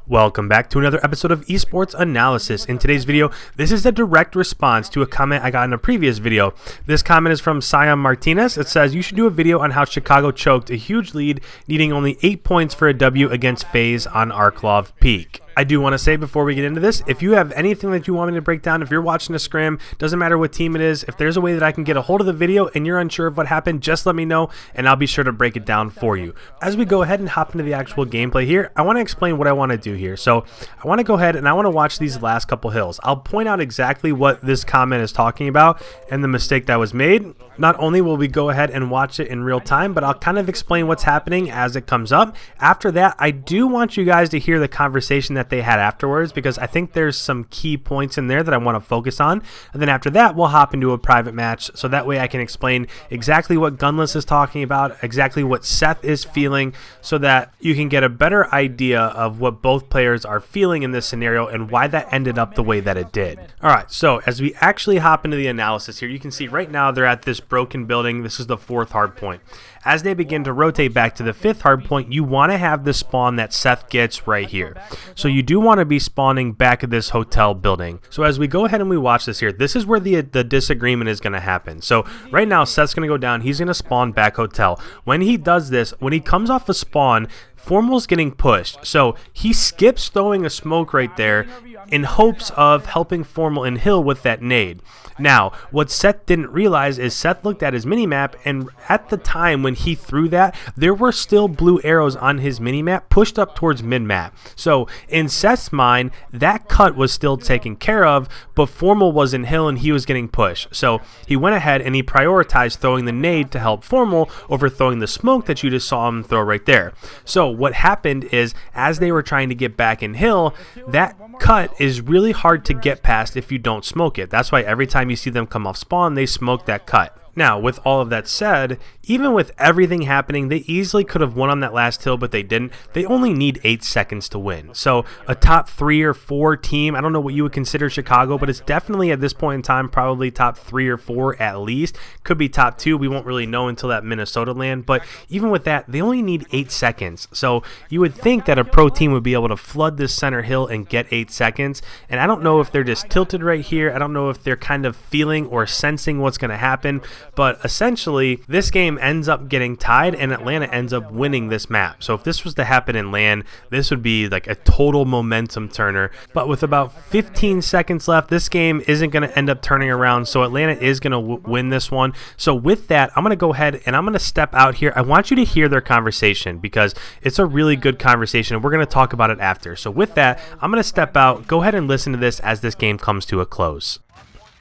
Welcome back to another episode of Esports Analysis. In today's video, this is a direct response to a comment I got in a previous video. This comment is from Sion Martinez. It says, you should do a video on how Chicago choked a huge lead, needing only 8 points for a W against Faze on Arkhlov Peak. I do want to say before we get into this, if you have anything that you want me to break down, if you're watching a scrim, doesn't matter what team it is, if there's a way that I can get a hold of the video and you're unsure of what happened, just let me know and I'll be sure to break it down for you. As we go ahead and hop into the actual gameplay here, I want to explain what I want to do here. So I want to go ahead and I want to watch these last couple hills. I'll point out exactly what this comment is talking about and the mistake that was made. Not only will we go ahead and watch it in real time, but I'll kind of explain what's happening as it comes up. After that, I do want you guys to hear the conversation that they had afterwards, because I think there's some key points in there that I want to focus on. And then after that, we'll hop into a private match, so that way I can explain exactly what Gunless is talking about, exactly what Seth is feeling, so that you can get a better idea of what both players are feeling in this scenario and why that ended up the way that it did. All right, so as we actually hop into the analysis here, you can see right now they're at this broken building. This is the 4th hardpoint. As they begin to rotate back to the 5th hardpoint, you want to have the spawn that Seth gets right here. So you do want to be spawning back at this hotel building. So as we go ahead and we watch this here, this is where the disagreement is going to happen. So right now, Seth's going to go down. He's going to spawn back hotel. When he does this, when he comes off a spawn, Formal's getting pushed. So he skips throwing a smoke right there in hopes of helping Formal and Hill with that nade. Now, what Seth didn't realize is Seth looked at his minimap, and at the time when he threw that, there were still blue arrows on his minimap pushed up towards mid-map. So in Seth's mind, that cut was still taken care of, but Formal was in Hill and he was getting pushed. So he went ahead and he prioritized throwing the nade to help Formal over throwing the smoke that you just saw him throw right there. So what happened is, as they were trying to get back in Hill, that cut is really hard to get past if you don't smoke it. That's why every time you see them come off spawn, they smoke that cut. Now, with all of that said, even with everything happening, they easily could have won on that last hill, but they didn't. They only need 8 seconds to win. So a top 3 or 4 team, I don't know what you would consider Chicago, but it's definitely at this point in time probably top 3 or 4 at least. Could be top 2. We won't really know until that Minnesota land. But even with that, they only need 8 seconds. So you would think that a pro team would be able to flood this center hill and get 8 seconds. And I don't know if they're just tilted right here. I don't know if they're kind of feeling or sensing what's going to happen. But essentially, this game ends up getting tied and Atlanta ends up winning this map. So if this was to happen in LAN, this would be like a total momentum turner. But with about 15 seconds left, this game isn't going to end up turning around. So Atlanta is going to win this one. So with that, I'm going to go ahead and I'm going to step out here. I want you to hear their conversation because it's a really good conversation and we're going to talk about it after. So with that, I'm going to step out. Go ahead and listen to this as this game comes to a close.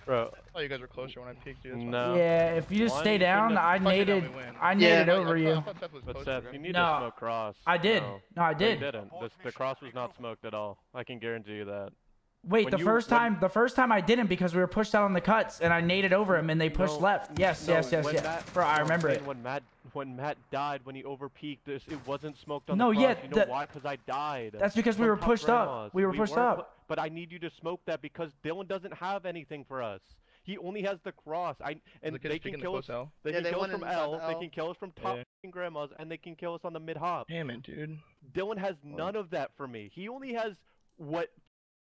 Bro. Oh, you guys were closer when I peeked you. No. Yeah, if you just stay down, I naded over you. But Seth, you need to smoke cross. I did. No, I did. You didn't. The cross was not smoked at all. I can guarantee you that. Wait, the first time I didn't, because we were pushed out on the cuts and I naded over him and they pushed left. Yes. Bro, I remember it. When Matt died, when he overpeaked, it wasn't smoked on the cross. You know why? Because I died. That's because we were pushed up. We were pushed up. But I need you to smoke that because Dylan doesn't have anything for us. He only has the cross. They can kill us. They can kill us from L. They can kill us from top grandmas, and they can kill us on the mid hop. Damn it, dude. Dylan has none of that for me. He only has what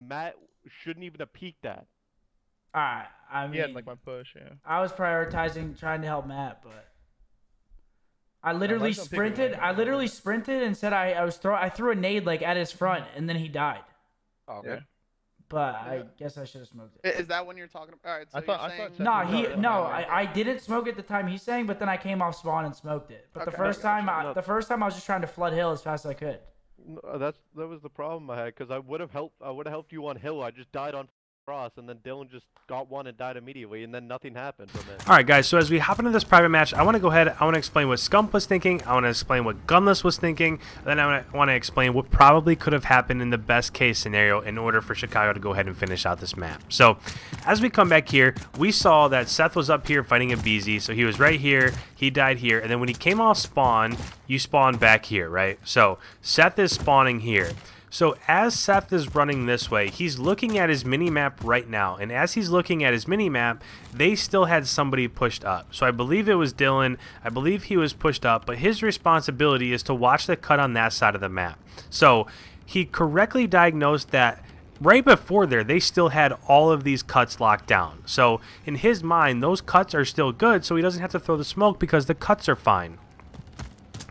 Matt shouldn't even have peaked at. Alright, I mean, he had like my push. Yeah. I was prioritizing trying to help Matt, but I literally sprinted. I literally sprinted and said I threw a nade like at his front, and then he died. Oh, okay. Yeah. But I guess I should have smoked it. Is that when you're talking about? All right, so I didn't smoke at the time he's saying, but then I came off spawn and smoked it. But the first time I was just trying to flood hill as fast as I could. No, that was the problem I had, because I would have helped you on hill. I just died on cross, and then Dylan just got one and died immediately, and then nothing happened from it. All right, guys, so as we hop into this private match, I want to go ahead, I want to explain what Scump was thinking, I want to explain what Gunless was thinking, and then I want to explain what probably could have happened in the best case scenario in order for Chicago to go ahead and finish out this map. So as we come back here, we saw that Seth was up here fighting a BZ, so he was right here, he died here, and then when he came off spawn, you spawned back here, right? So Seth is spawning here. So as Seth is running this way, he's looking at his mini-map right now. And as he's looking at his mini-map, they still had somebody pushed up. So I believe it was Dylan. I believe he was pushed up. But his responsibility is to watch the cut on that side of the map. So he correctly diagnosed that right before there, they still had all of these cuts locked down. So in his mind, those cuts are still good, so he doesn't have to throw the smoke because the cuts are fine.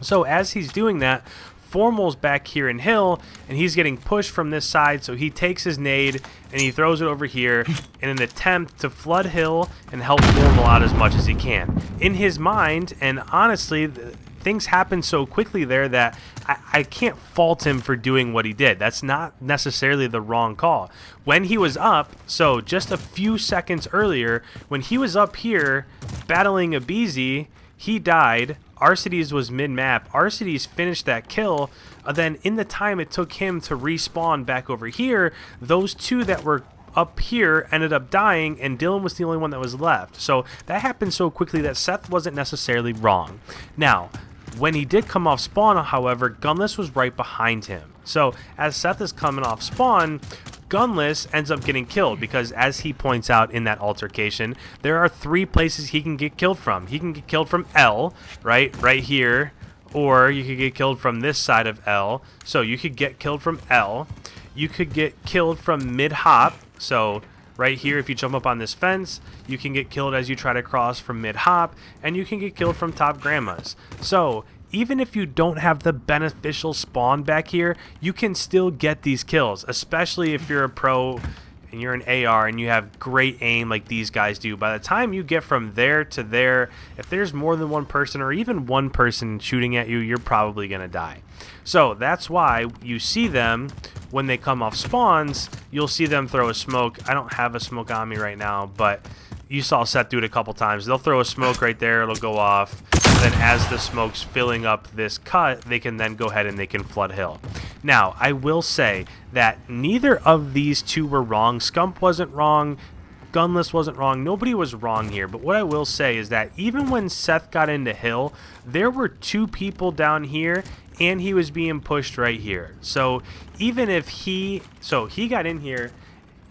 So as he's doing that, Formal's back here in Hill, and he's getting pushed from this side, so he takes his nade and he throws it over here in an attempt to flood Hill and help Formal out as much as he can. In his mind, and honestly, things happen so quickly there that I can't fault him for doing what he did. That's not necessarily the wrong call. When he was up, so just a few seconds earlier, when he was up here battling Abizi, he died. Arcides was mid-map. Arcides finished that kill. Then in the time it took him to respawn back over here, those two that were up here ended up dying, and Dylan was the only one that was left. So that happened so quickly that Seth wasn't necessarily wrong. Now, when he did come off spawn, however, Gunless was right behind him. So as Seth is coming off spawn, Gunless ends up getting killed because, as he points out in that altercation, there are 3 places he can get killed from. He can get killed from L, right here, or you could get killed from this side of L. So you could get killed from L. You could get killed from mid-hop. So right here, if you jump up on this fence, you can get killed as you try to cross from mid-hop, and you can get killed from top grandmas. So even if you don't have the beneficial spawn back here, you can still get these kills, especially if you're a pro and you're an AR and you have great aim like these guys do. By the time you get from there to there, if there's more than one person or even one person shooting at you, you're probably going to die. So that's why you see them when they come off spawns, you'll see them throw a smoke. I don't have a smoke on me right now, but you saw Seth do it a couple times. They'll throw a smoke right there, it'll go off. Then as the smoke's filling up this cut, they can then go ahead and they can flood Hill. Now, I will say that neither of these two were wrong. Scump wasn't wrong. Gunless wasn't wrong. Nobody was wrong here. But what I will say is that even when Seth got into Hill, there were 2 people down here, and he was being pushed right here. So even if he got in here,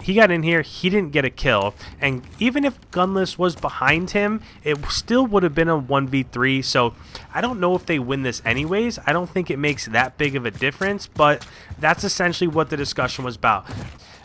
he didn't get a kill, and even if Gunless was behind him, it still would have been a 1v3, so I don't know if they win this anyways. I don't think it makes that big of a difference, but that's essentially what the discussion was about.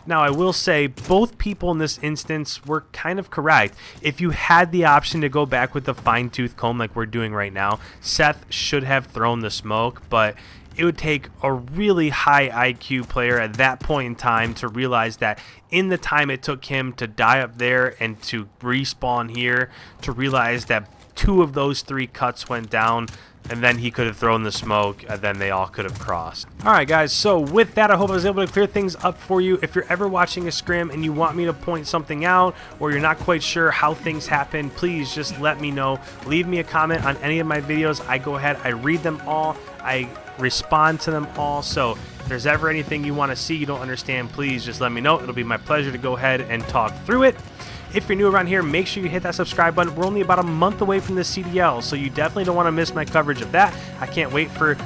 Now, I will say both people in this instance were kind of correct. If you had the option to go back with the fine-tooth comb like we're doing right now, Seth should have thrown the smoke, but it would take a really high IQ player at that point in time to realize that in the time it took him to die up there and to respawn here, to realize that 2 of those 3 cuts went down, and then he could have thrown the smoke, and then they all could have crossed. Alright guys, so with that, I hope I was able to clear things up for you. If you're ever watching a scrim and you want me to point something out, or you're not quite sure how things happen, please just let me know. Leave me a comment on any of my videos. I go ahead, I read them all, I respond to them all. So if there's ever anything you want to see, you don't understand, please just let me know. It'll be my pleasure to go ahead and talk through it. If you're new around here, make sure you hit that subscribe button. We're only about a month away from the CDL, so you definitely don't want to miss my coverage of that. I can't wait for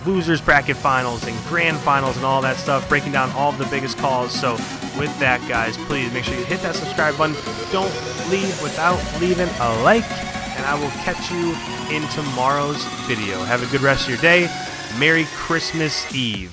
losers bracket finals and grand finals and all that stuff, breaking down all of the biggest calls. So with that, guys, please make sure you hit that subscribe button. Don't leave without leaving a like, and I will catch you in tomorrow's video. Have a good rest of your day. Merry Christmas Eve.